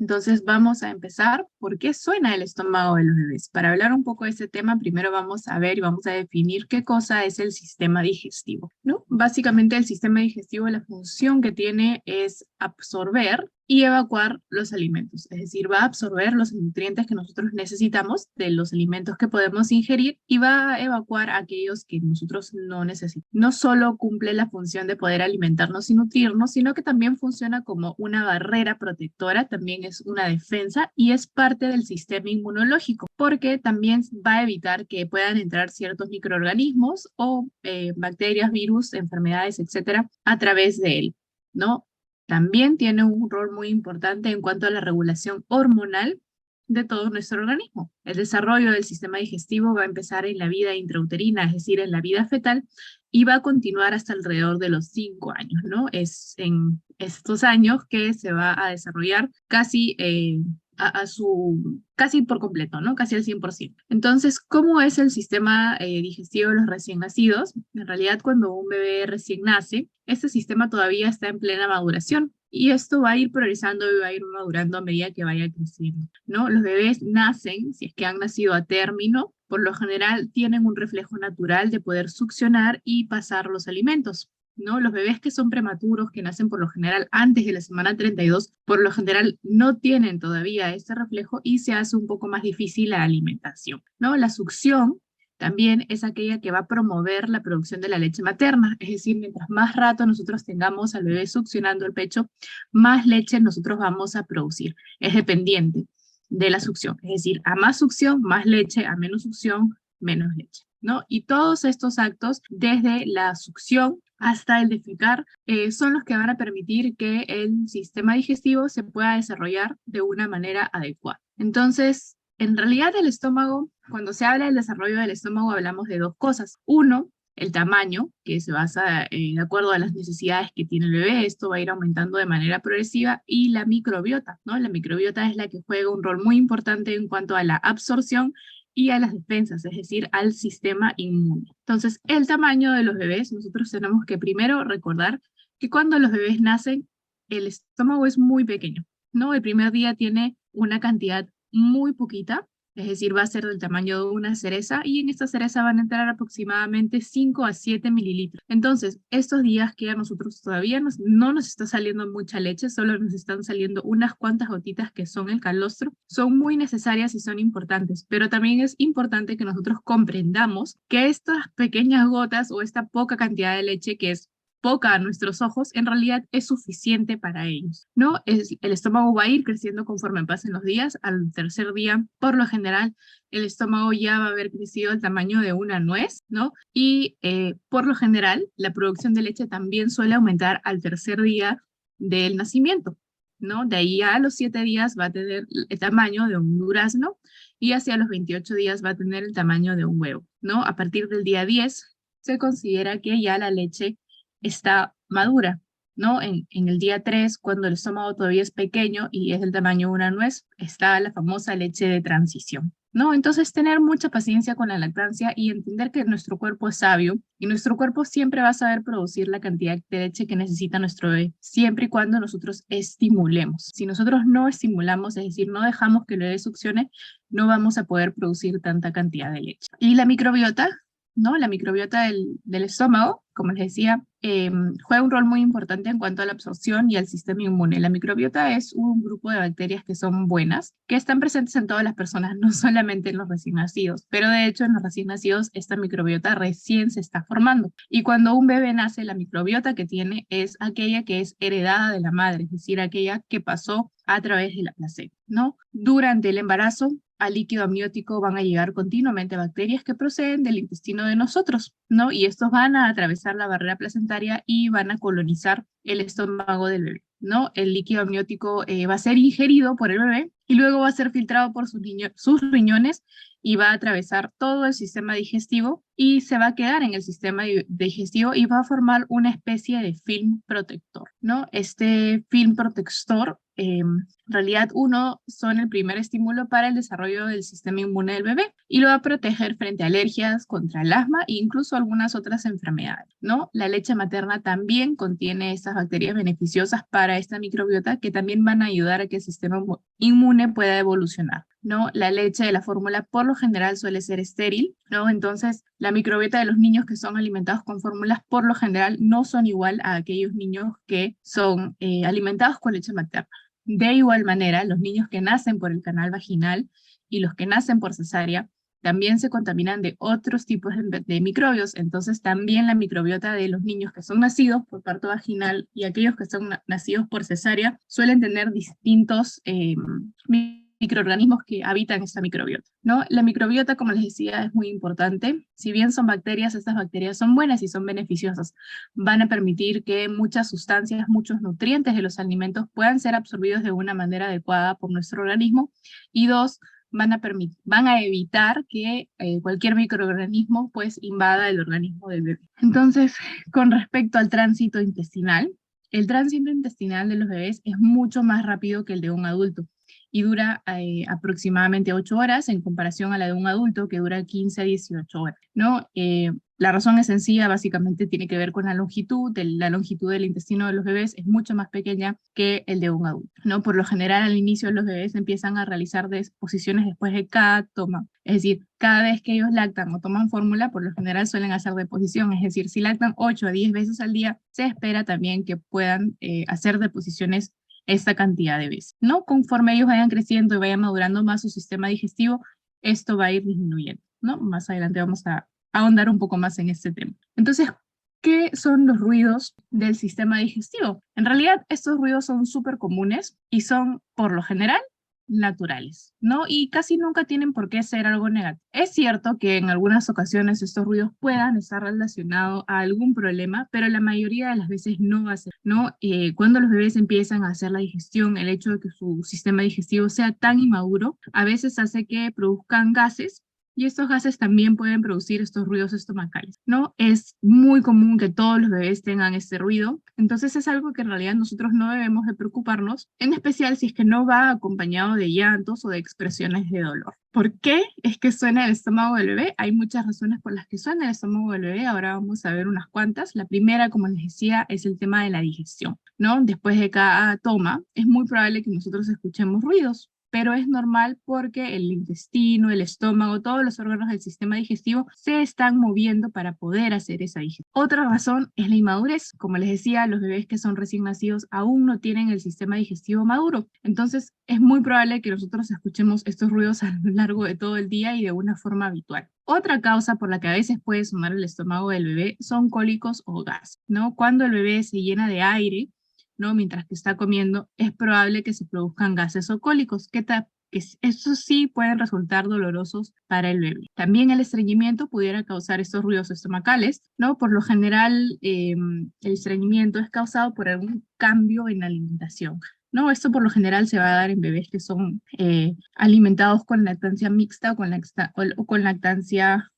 Entonces vamos a empezar. ¿Por qué suena el estómago de los bebés? Para hablar un poco de este tema, primero vamos a ver y vamos a definir qué cosa es el sistema digestivo, ¿no? Básicamente el sistema digestivo, la función que tiene es absorber y evacuar los alimentos, es decir, va a absorber los nutrientes que nosotros necesitamos de los alimentos que podemos ingerir y va a evacuar aquellos que nosotros no necesitamos. No solo cumple la función de poder alimentarnos y nutrirnos, sino que también funciona como una barrera protectora, también es una defensa y es parte del sistema inmunológico, porque también va a evitar que puedan entrar ciertos microorganismos o bacterias, virus, enfermedades, etcétera, a través de él, ¿no? También tiene un rol muy importante en cuanto a la regulación hormonal de todo nuestro organismo. El desarrollo del sistema digestivo va a empezar en la vida intrauterina, es decir, en la vida fetal, y va a continuar hasta alrededor de los 5 años, ¿no? Es en estos años que se va a desarrollar casi casi por completo, ¿no? Casi al 100%. Entonces, ¿cómo es el sistema digestivo de los recién nacidos? En realidad, cuando un bebé recién nace, este sistema todavía está en plena maduración. Y esto va a ir priorizando y va a ir madurando a medida que vaya creciendo, ¿no? Los bebés nacen, si es que han nacido a término, por lo general tienen un reflejo natural de poder succionar y pasar los alimentos, ¿no? Los bebés que son prematuros, que nacen por lo general antes de la semana 32, por lo general no tienen todavía este reflejo y se hace un poco más difícil la alimentación, ¿no? La succión también es aquella que va a promover la producción de la leche materna, es decir, mientras más rato nosotros tengamos al bebé succionando el pecho, más leche nosotros vamos a producir. Es dependiente de la succión, es decir, a más succión, más leche, a menos succión, menos leche, ¿no? Y todos estos actos, desde la succión hasta el defecar, son los que van a permitir que el sistema digestivo se pueda desarrollar de una manera adecuada. Entonces, en realidad el estómago, cuando se habla del desarrollo del estómago, hablamos de dos cosas. Uno, el tamaño, que se basa de acuerdo a las necesidades que tiene el bebé, esto va a ir aumentando de manera progresiva, y la microbiota, ¿no? La microbiota es la que juega un rol muy importante en cuanto a la absorción y a las defensas, es decir, al sistema inmune. Entonces, el tamaño de los bebés, nosotros tenemos que primero recordar que cuando los bebés nacen, el estómago es muy pequeño, ¿no? El primer día tiene una cantidad muy poquita, es decir, va a ser del tamaño de una cereza y en esta cereza van a entrar aproximadamente 5 a 7 mililitros. Entonces, estos días que a nosotros todavía no nos está saliendo mucha leche, solo nos están saliendo unas cuantas gotitas que son el calostro, son muy necesarias y son importantes, pero también es importante que nosotros comprendamos que estas pequeñas gotas o esta poca cantidad de leche que es poca a nuestros ojos, en realidad es suficiente para ellos, ¿no? El estómago va a ir creciendo conforme pasen los días. Al tercer día, por lo general, el estómago ya va a haber crecido al tamaño de una nuez, ¿no? Y por lo general, la producción de leche también suele aumentar al tercer día del nacimiento, ¿no? De ahí a los 7 días va a tener el tamaño de un durazno y hacia los 28 días va a tener el tamaño de un huevo, ¿no? A partir del día 10 se considera que ya la leche está madura, ¿no? En el día 3, cuando el estómago todavía es pequeño y es del tamaño de una nuez, está la famosa leche de transición, ¿no? Entonces, tener mucha paciencia con la lactancia y entender que nuestro cuerpo es sabio y nuestro cuerpo siempre va a saber producir la cantidad de leche que necesita nuestro bebé, siempre y cuando nosotros estimulemos. Si nosotros no estimulamos, es decir, no dejamos que el bebé succione, no vamos a poder producir tanta cantidad de leche. Y la microbiota, ¿no? La microbiota del estómago, como les decía, juega un rol muy importante en cuanto a la absorción y al sistema inmune. La microbiota es un grupo de bacterias que son buenas, que están presentes en todas las personas, no solamente en los recién nacidos, pero de hecho en los recién nacidos esta microbiota recién se está formando. Y cuando un bebé nace, la microbiota que tiene es aquella que es heredada de la madre, es decir, aquella que pasó a través de la placenta, ¿no? Durante el embarazo, al líquido amniótico van a llegar continuamente bacterias que proceden del intestino de nosotros, ¿no? Y estos van a atravesar la barrera placentaria y van a colonizar el estómago del bebé, ¿no? El líquido amniótico va a ser ingerido por el bebé y luego va a ser filtrado por sus riñones y va a atravesar todo el sistema digestivo y se va a quedar en el sistema digestivo y va a formar una especie de film protector, ¿no? Este film protector, en realidad uno son el primer estímulo para el desarrollo del sistema inmune del bebé y lo va a proteger frente a alergias, contra el asma e incluso algunas otras enfermedades, ¿no? La leche materna también contiene estas bacterias beneficiosas para esta microbiota que también van a ayudar a que el sistema inmune pueda evolucionar, ¿no? La leche de la fórmula por lo general suele ser estéril, ¿no? Entonces, la microbiota de los niños que son alimentados con fórmulas por lo general no son igual a aquellos niños que son alimentados con leche materna. De igual manera, los niños que nacen por el canal vaginal y los que nacen por cesárea también se contaminan de otros tipos de microbios, entonces también la microbiota de los niños que son nacidos por parto vaginal y aquellos que son nacidos por cesárea suelen tener distintos microorganismos que habitan esta microbiota, ¿no? La microbiota, como les decía, es muy importante. Si bien son bacterias, estas bacterias son buenas y son beneficiosas. Van a permitir que muchas sustancias, muchos nutrientes de los alimentos puedan ser absorbidos de una manera adecuada por nuestro organismo. Y dos, van a evitar que cualquier microorganismo pues invada el organismo del bebé. Entonces, con respecto al tránsito intestinal, el tránsito intestinal de los bebés es mucho más rápido que el de un adulto y dura aproximadamente 8 horas en comparación a la de un adulto que dura 15 a 18 horas, ¿no? La razón es sencilla, básicamente tiene que ver con la longitud del intestino de los bebés es mucho más pequeña que el de un adulto, ¿no? Por lo general, al inicio los bebés empiezan a realizar deposiciones después de cada toma, es decir, cada vez que ellos lactan o toman fórmula, por lo general suelen hacer deposición, es decir, si lactan 8 a 10 veces al día, se espera también que puedan hacer deposiciones esta cantidad de veces, ¿no? Conforme ellos vayan creciendo y vayan madurando más su sistema digestivo, esto va a ir disminuyendo, ¿no? Más adelante vamos a ahondar un poco más en este tema. Entonces, ¿qué son los ruidos del sistema digestivo? En realidad, estos ruidos son súper comunes y son, por lo general, naturales, ¿no? Y casi nunca tienen por qué ser algo negativo. Es cierto que en algunas ocasiones estos ruidos puedan estar relacionados a algún problema, pero la mayoría de las veces no va a ser, ¿no? Cuando los bebés empiezan a hacer la digestión, el hecho de que su sistema digestivo sea tan inmaduro, a veces hace que produzcan gases y estos gases también pueden producir estos ruidos estomacales, ¿no? Es muy común que todos los bebés tengan este ruido, entonces es algo que en realidad nosotros no debemos de preocuparnos, en especial si es que no va acompañado de llantos o de expresiones de dolor. ¿Por qué es que suena el estómago del bebé? Hay muchas razones por las que suena el estómago del bebé, ahora vamos a ver unas cuantas. La primera, como les decía, es el tema de la digestión, ¿no? Después de cada toma, es muy probable que nosotros escuchemos ruidos, pero es normal porque el intestino, el estómago, todos los órganos del sistema digestivo se están moviendo para poder hacer esa digestión. Otra razón es la inmadurez. Como les decía, los bebés que son recién nacidos aún no tienen el sistema digestivo maduro. Entonces, es muy probable que nosotros escuchemos estos ruidos a lo largo de todo el día y de una forma habitual. Otra causa por la que a veces puede sonar el estómago del bebé son cólicos o gas, ¿no? Cuando el bebé se llena de aire, ¿no? Mientras que está comiendo, es probable que se produzcan gases o cólicos, estos sí pueden resultar dolorosos para el bebé. También el estreñimiento pudiera causar estos ruidos estomacales, ¿no? Por lo general, el estreñimiento es causado por algún cambio en la alimentación, ¿no? Esto por lo general se va a dar en bebés que son alimentados con lactancia mixta o con lactancia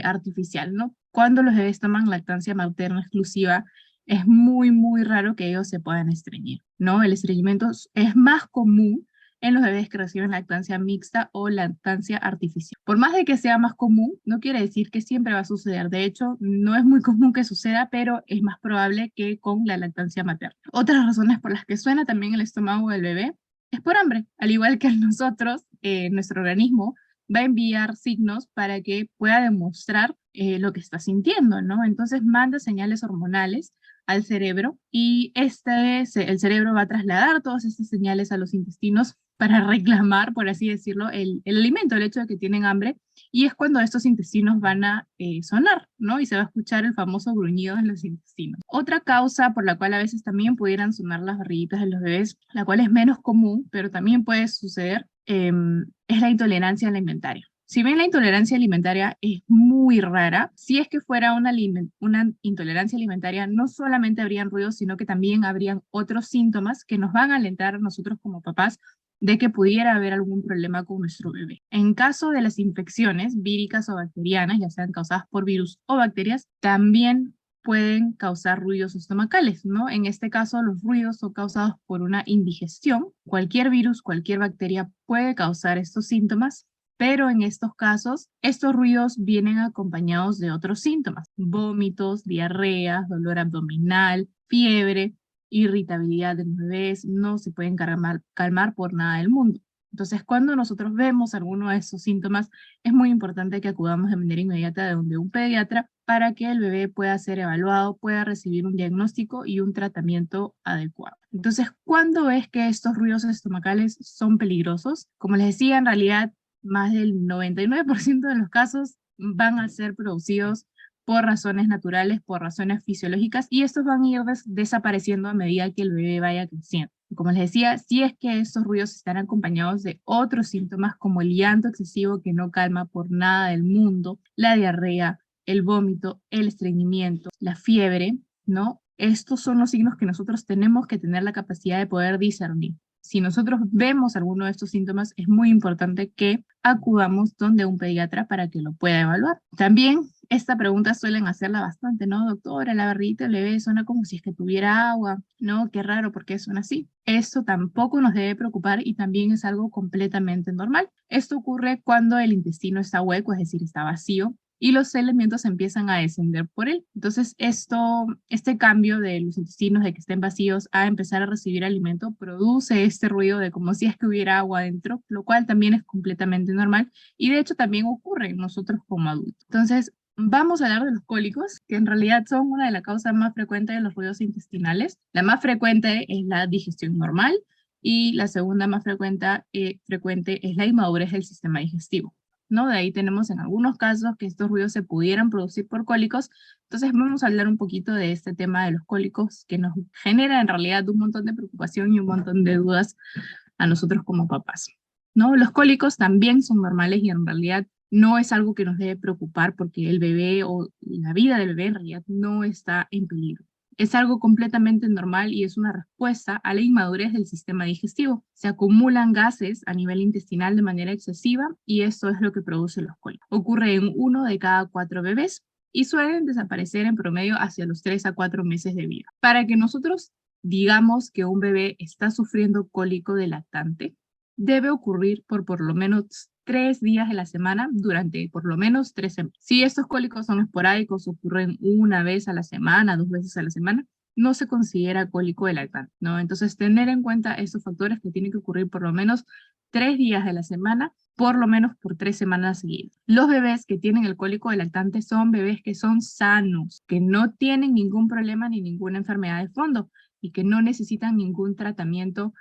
artificial, ¿no? Cuando los bebés toman lactancia materna exclusiva, es muy, muy raro que ellos se puedan estreñir, ¿no? El estreñimiento es más común en los bebés que reciben lactancia mixta o lactancia artificial. Por más de que sea más común, no quiere decir que siempre va a suceder. De hecho, no es muy común que suceda, pero es más probable que con la lactancia materna. Otras razones por las que suena también el estómago del bebé es por hambre. Al igual que nosotros, nuestro organismo va a enviar signos para que pueda demostrar lo que está sintiendo, ¿no? Entonces manda señales hormonales al cerebro y el cerebro va a trasladar todas estas señales a los intestinos para reclamar, por así decirlo, el alimento, el hecho de que tienen hambre, y es cuando estos intestinos van a sonar, ¿no? Y se va a escuchar el famoso gruñido en los intestinos. Otra causa por la cual a veces también pudieran sonar las barriguitas de los bebés, la cual es menos común, pero también puede suceder, es la intolerancia alimentaria. Si bien la intolerancia alimentaria es muy rara, si es que fuera una intolerancia alimentaria, no solamente habrían ruidos, sino que también habrían otros síntomas que nos van a alentar a nosotros como papás de que pudiera haber algún problema con nuestro bebé. En caso de las infecciones víricas o bacterianas, ya sean causadas por virus o bacterias, también pueden causar ruidos estomacales, ¿no? En este caso, los ruidos son causados por una indigestión. Cualquier virus, cualquier bacteria puede causar estos síntomas, pero en estos casos, estos ruidos vienen acompañados de otros síntomas: vómitos, diarrea, dolor abdominal, fiebre, irritabilidad de los bebés, no se pueden calmar por nada del mundo. Entonces, cuando nosotros vemos alguno de esos síntomas, es muy importante que acudamos de manera inmediata de donde un pediatra para que el bebé pueda ser evaluado, pueda recibir un diagnóstico y un tratamiento adecuado. Entonces, ¿cuándo es que estos ruidos estomacales son peligrosos? Como les decía, en realidad, más del 99% de los casos van a ser producidos por razones naturales, por razones fisiológicas, y estos van a ir desapareciendo a medida que el bebé vaya creciendo. Como les decía, si es que estos ruidos están acompañados de otros síntomas como el llanto excesivo que no calma por nada del mundo, la diarrea, el vómito, el estreñimiento, la fiebre, ¿no? Estos son los signos que nosotros tenemos que tener la capacidad de poder discernir. Si nosotros vemos alguno de estos síntomas, es muy importante que acudamos donde un pediatra para que lo pueda evaluar. También esta pregunta suelen hacerla bastante, ¿no? Doctora, la barriguita del bebé suena como si es que tuviera agua, ¿no? Qué raro, ¿por qué suena así? Esto tampoco nos debe preocupar y también es algo completamente normal. Esto ocurre cuando el intestino está hueco, es decir, está vacío, y los elementos empiezan a descender por él. Entonces, este cambio de los intestinos, de que estén vacíos a empezar a recibir alimento, produce este ruido de como si es que hubiera agua adentro, lo cual también es completamente normal y de hecho también ocurre en nosotros como adultos. Entonces, vamos a hablar de los cólicos, que en realidad son una de las causas más frecuentes de los ruidos intestinales. La más frecuente es la digestión normal y la segunda más frecuente es la inmadurez del sistema digestivo, ¿no? De ahí tenemos en algunos casos que estos ruidos se pudieran producir por cólicos. Entonces vamos a hablar un poquito de este tema de los cólicos que nos genera en realidad un montón de preocupación y un montón de dudas a nosotros como papás, ¿no? Los cólicos también son normales y en realidad no es algo que nos debe preocupar porque el bebé o la vida del bebé en realidad no está en peligro. Es algo completamente normal y es una respuesta a la inmadurez del sistema digestivo. Se acumulan gases a nivel intestinal de manera excesiva y esto es lo que produce los cólicos. Ocurre en 1 de cada 4 bebés y suelen desaparecer en promedio hacia los 3 a 4 meses de vida. Para que nosotros digamos que un bebé está sufriendo cólico de lactante, debe ocurrir por lo menos 3 días de la semana durante por lo menos 3 semanas. Si estos cólicos son esporádicos, ocurren una vez a la semana, 2 veces a la semana, no se considera cólico de lactante, ¿no? Entonces, tener en cuenta estos factores que tienen que ocurrir por lo menos 3 días de la semana, por lo menos por 3 semanas seguidas. Los bebés que tienen el cólico de lactante son bebés que son sanos, que no tienen ningún problema ni ninguna enfermedad de fondo y que no necesitan ningún tratamiento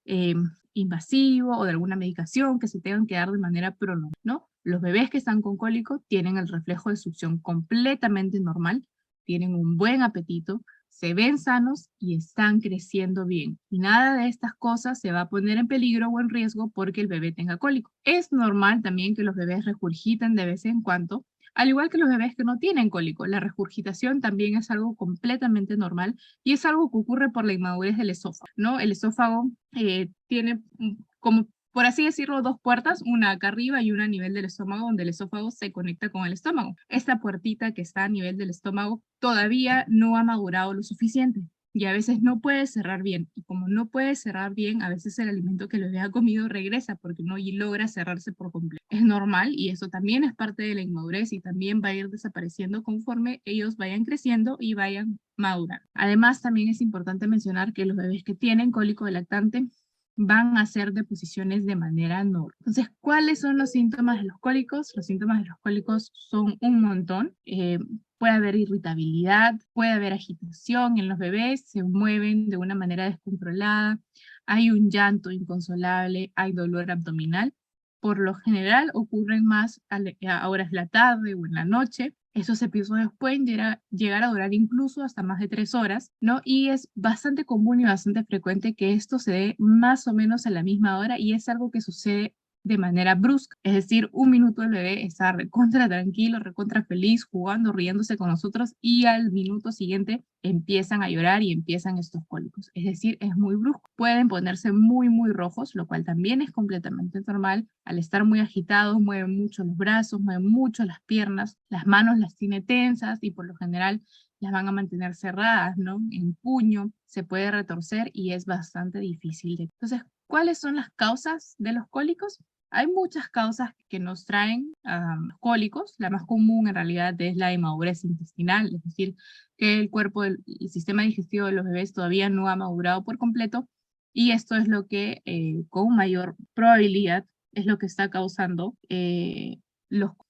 eh, invasivo o de alguna medicación que se tengan que dar de manera prolongada, ¿no? Los bebés que están con cólico tienen el reflejo de succión completamente normal, tienen un buen apetito, se ven sanos y están creciendo bien. Y nada de estas cosas se va a poner en peligro o en riesgo porque el bebé tenga cólico. Es normal también que los bebés regurgiten de vez en cuando, al igual que los bebés que no tienen cólico. La regurgitación también es algo completamente normal y es algo que ocurre por la inmadurez del esófago, ¿no? El esófago tiene como, por así decirlo, dos puertas, una acá arriba y una a nivel del estómago, donde el esófago se conecta con el estómago. Esta puertita que está a nivel del estómago todavía no ha madurado lo suficiente y a veces no puede cerrar bien. Y como no puede cerrar bien, a veces el alimento que el bebé ha comido regresa porque no logra cerrarse por completo. Es normal y eso también es parte de la inmadurez y también va a ir desapareciendo conforme ellos vayan creciendo y vayan madurando. Además, también es importante mencionar que los bebés que tienen cólico de lactante van a hacer deposiciones de manera normal. Entonces, ¿cuáles son los síntomas de los cólicos? Los síntomas de los cólicos son un montón. Puede haber irritabilidad, puede haber agitación en los bebés, se mueven de una manera descontrolada, hay un llanto inconsolable, hay dolor abdominal. Por lo general ocurren más a horas de la tarde o en la noche. Esos episodios pueden llegar a durar incluso hasta más de 3 horas, ¿no? Y es bastante común y bastante frecuente que esto se dé más o menos a la misma hora y es algo que sucede de manera brusca. Es decir, un minuto el bebé está recontra tranquilo, recontra feliz, jugando, riéndose con nosotros y al minuto siguiente empiezan a llorar y empiezan estos cólicos. Es decir, es muy brusco. Pueden ponerse muy, muy rojos, lo cual también es completamente normal. Al estar muy agitados, mueven mucho los brazos, mueven mucho las piernas, las manos las tiene tensas y por lo general las van a mantener cerradas, ¿no? En puño, se puede retorcer y es bastante difícil. Entonces, ¿cuáles son las causas de los cólicos? Hay muchas causas que nos traen cólicos. La más común en realidad es la inmadurez intestinal, es decir, que el cuerpo, el sistema digestivo de los bebés todavía no ha madurado por completo y esto es lo que con mayor probabilidad es lo que está causando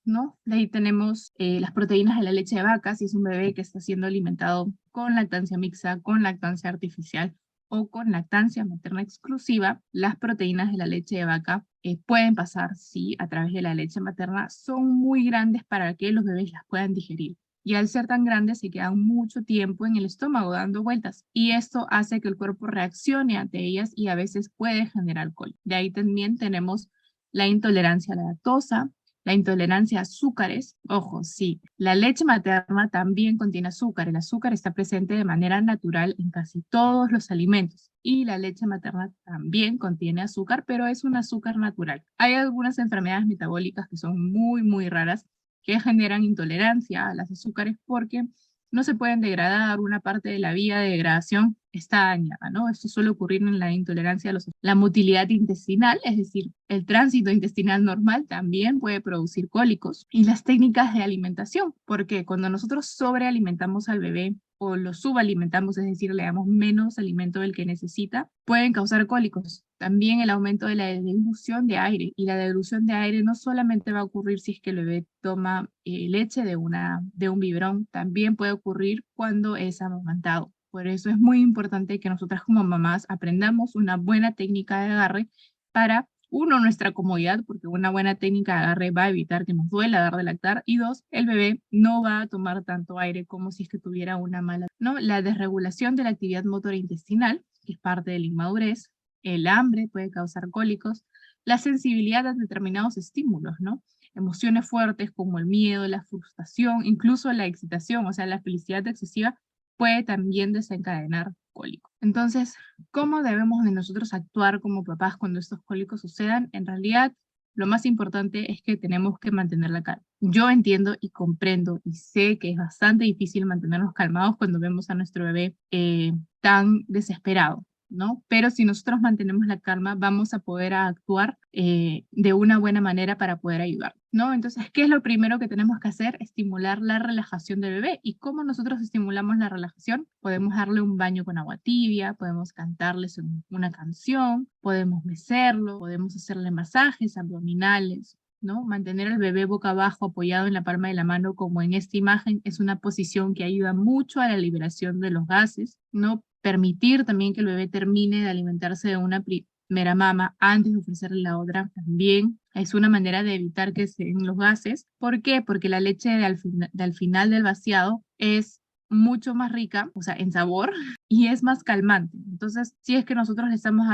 ¿no? De ahí tenemos las proteínas de la leche de vaca, si es un bebé que está siendo alimentado con lactancia mixta, con lactancia artificial o con lactancia materna exclusiva, las proteínas de la leche de vaca pueden pasar, sí, a través de la leche materna, son muy grandes para que los bebés las puedan digerir. Y al ser tan grandes se quedan mucho tiempo en el estómago dando vueltas. Y esto hace que el cuerpo reaccione ante ellas y a veces puede generar cólico. De ahí también tenemos la intolerancia a la lactosa, la intolerancia a azúcares. Ojo, sí, la leche materna también contiene azúcar. El azúcar está presente de manera natural en casi todos los alimentos. Y la leche materna también contiene azúcar, pero es un azúcar natural. Hay algunas enfermedades metabólicas que son muy, muy raras que generan intolerancia a los azúcares porque no se pueden degradar, una parte de la vía de degradación está dañada, ¿no? Esto suele ocurrir en la intolerancia a la motilidad intestinal, es decir, el tránsito intestinal normal también puede producir cólicos. Y las técnicas de alimentación, porque cuando nosotros sobrealimentamos al bebé o lo subalimentamos, es decir, le damos menos alimento del que necesita, pueden causar cólicos. También el aumento de la dilución de aire. Y la dilución de aire no solamente va a ocurrir si es que el bebé toma leche de un biberón, también puede ocurrir cuando es amamantado. Por eso es muy importante que nosotras como mamás aprendamos una buena técnica de agarre para, uno, nuestra comodidad, porque una buena técnica de agarre va a evitar que nos duela dar de lactar, y dos, el bebé no va a tomar tanto aire como si es que tuviera una mala, ¿no? La desregulación de la actividad motora intestinal, que es parte de la inmadurez, el hambre puede causar cólicos, la sensibilidad a determinados estímulos, ¿no? Emociones fuertes como el miedo, la frustración, incluso la excitación, o sea, la felicidad excesiva puede también desencadenar cólicos. Entonces, ¿cómo debemos de nosotros actuar como papás cuando estos cólicos sucedan? En realidad, lo más importante es que tenemos que mantener la calma. Yo entiendo y comprendo y sé que es bastante difícil mantenernos calmados cuando vemos a nuestro bebé tan desesperado, ¿no? Pero si nosotros mantenemos la calma, vamos a poder actuar de una buena manera para poder ayudar, ¿no? Entonces, ¿qué es lo primero que tenemos que hacer? Estimular la relajación del bebé. ¿Y cómo nosotros estimulamos la relajación? Podemos darle un baño con agua tibia, podemos cantarles una canción, podemos mecerlo, podemos hacerle masajes abdominales, ¿no? Mantener al bebé boca abajo apoyado en la palma de la mano, como en esta imagen, es una posición que ayuda mucho a la liberación de los gases, ¿no? Permitir también que el bebé termine de alimentarse de una primera mama antes de ofrecerle la otra también es una manera de evitar que se den los gases. ¿Por qué? Porque la leche al final del vaciado es mucho más rica, o sea, en sabor, y es más calmante. Entonces, si es que nosotros le estamos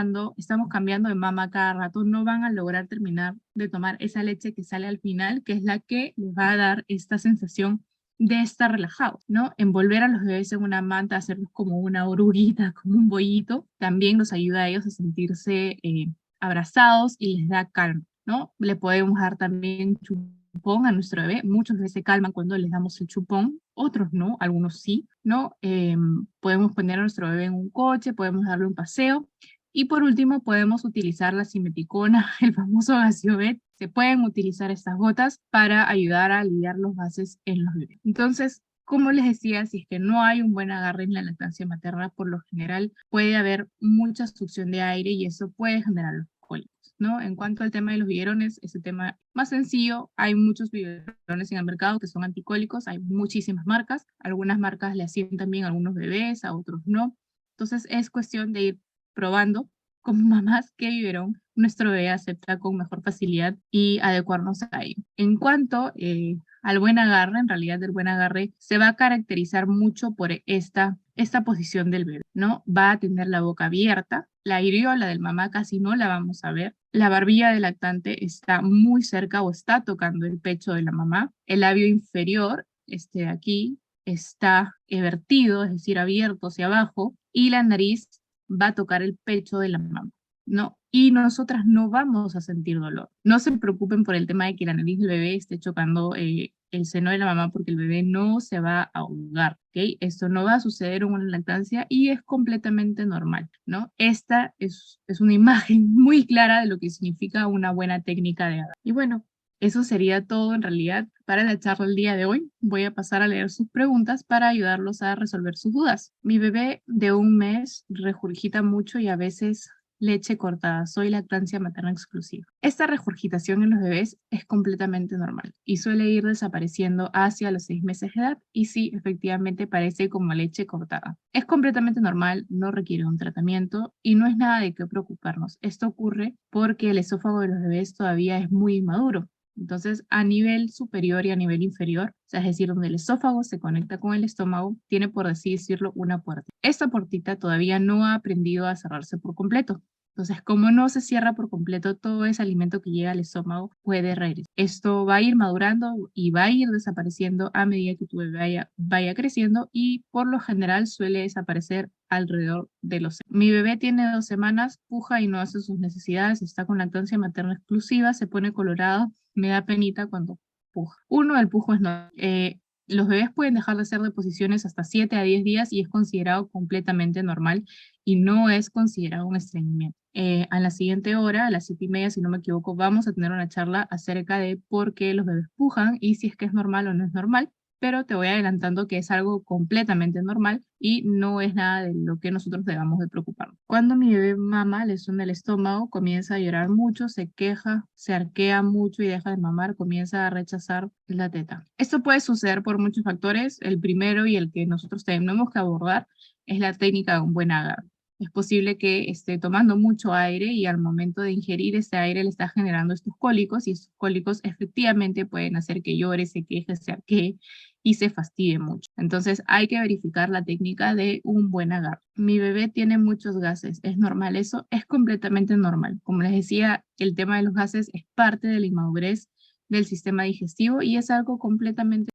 cambiando de mama cada rato, no van a lograr terminar de tomar esa leche que sale al final, que es la que les va a dar esta sensación de estar relajados, ¿no? Envolver a los bebés en una manta, hacerlos como una oruguita, como un bollito, también los ayuda a ellos a sentirse abrazados y les da calma, ¿no? Le podemos dar también chupón a nuestro bebé. Muchos bebés se calman cuando les damos el chupón, otros no, algunos sí, ¿no? Podemos poner a nuestro bebé en un coche, podemos darle un paseo. Y por último, podemos utilizar la simeticona, el famoso Gasiovet. Se pueden utilizar estas gotas para ayudar a aliviar los gases en los bebés. Entonces, como les decía, si es que no hay un buen agarre en la lactancia materna, por lo general puede haber mucha succión de aire y eso puede generar los cólicos, ¿no? En cuanto al tema de los biberones, ese tema más sencillo. Hay muchos biberones en el mercado que son anticólicos, hay muchísimas marcas. Algunas marcas le asientan bien a algunos bebés, a otros no. Entonces, es cuestión de ir probando como mamás qué biberón nuestro bebé acepta con mejor facilidad y adecuarnos a ello. En cuanto al buen agarre, en realidad el buen agarre se va a caracterizar mucho por esta posición del bebé, ¿no? Va a tener la boca abierta, La areola del mamá casi no la vamos a ver. La barbilla del lactante está muy cerca o está tocando el pecho de la mamá. El labio inferior, este de aquí, está vertido, es decir, abierto hacia abajo, y la nariz va a tocar el pecho de la mamá, ¿no? Y nosotras no vamos a sentir dolor. No se preocupen por el tema de que la nariz del bebé esté chocando el seno de la mamá, porque el bebé no se va a ahogar, ¿ok? Esto no va a suceder en una lactancia y es completamente normal, ¿no? Esta es una imagen muy clara de lo que significa una buena técnica de agarre. Y bueno, eso sería todo en realidad para la charla del día de hoy. Voy a pasar a leer sus preguntas para ayudarlos a resolver sus dudas. Mi bebé de 1 mes regurgita mucho y a veces leche cortada. Soy lactancia materna exclusiva. Esta regurgitación en los bebés es completamente normal y suele ir desapareciendo hacia los 6 meses de edad y sí, efectivamente parece como leche cortada. Es completamente normal, no requiere un tratamiento y no es nada de qué preocuparnos. Esto ocurre porque el esófago de los bebés todavía es muy inmaduro. Entonces, a nivel superior y a nivel inferior, o sea, es decir, donde el esófago se conecta con el estómago, tiene, por así decirlo, una puerta. Esta puertita todavía no ha aprendido a cerrarse por completo. Entonces, como no se cierra por completo, todo ese alimento que llega al estómago puede regresar. Esto va a ir madurando y va a ir desapareciendo a medida que tu bebé vaya creciendo y por lo general suele desaparecer alrededor de los 6. Mi bebé tiene 2 semanas, puja y no hace sus necesidades, está con lactancia materna exclusiva, se pone colorado, me da penita cuando puja. Uno, el pujo es no. Los bebés pueden dejar de hacer deposiciones hasta 7 a 10 días y es considerado completamente normal y no es considerado un estreñimiento. A la siguiente hora, a las 7:30, si no me equivoco, vamos a tener una charla acerca de por qué los bebés pujan y si es que es normal o no es normal, pero te voy adelantando que es algo completamente normal y no es nada de lo que nosotros debamos de preocuparnos. Cuando mi bebé mama, le suena el estómago, comienza a llorar mucho, se queja, se arquea mucho y deja de mamar, comienza a rechazar la teta. Esto puede suceder por muchos factores. El primero y el que nosotros tenemos que abordar es la técnica de un buen agarre. Es posible que esté tomando mucho aire y al momento de ingerir ese aire le está generando estos cólicos y estos cólicos efectivamente pueden hacer que llore, se queje, se arquee y se fastidie mucho. Entonces hay que verificar la técnica de un buen agarre. Mi bebé tiene muchos gases, ¿es normal eso? Es completamente normal. Como les decía, el tema de los gases es parte de la inmadurez del sistema digestivo y es algo completamente